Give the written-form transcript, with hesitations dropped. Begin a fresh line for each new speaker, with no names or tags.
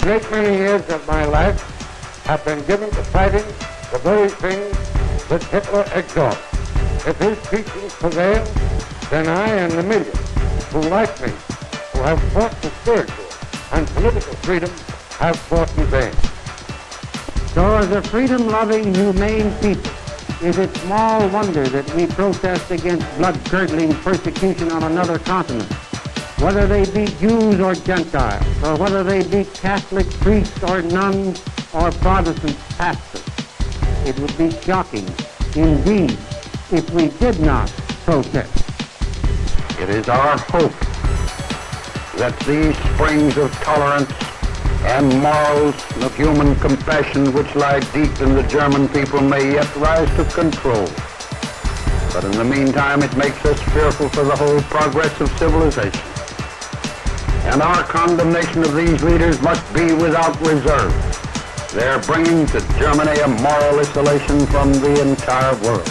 great many years of my life have been given to fighting the very things that Hitler exalts. If his teachings prevail, then I and the millions who, like me, who have fought for spiritual and political freedom, have fought in vain. So as a freedom-loving, humane people, is it small wonder that we protest against blood-curdling persecution on another continent, whether they be Jews or Gentiles, or whether they be Catholic priests or nuns or Protestant pastors. It would be shocking, indeed, if we did not protest.
It is our hope that these springs of tolerance and morals of human compassion which lie deep in the German people may yet rise to control. But in the meantime, it makes us fearful for the whole progress of civilization. And our condemnation of these leaders must be without reserve. They're bringing to Germany a moral isolation from the entire world.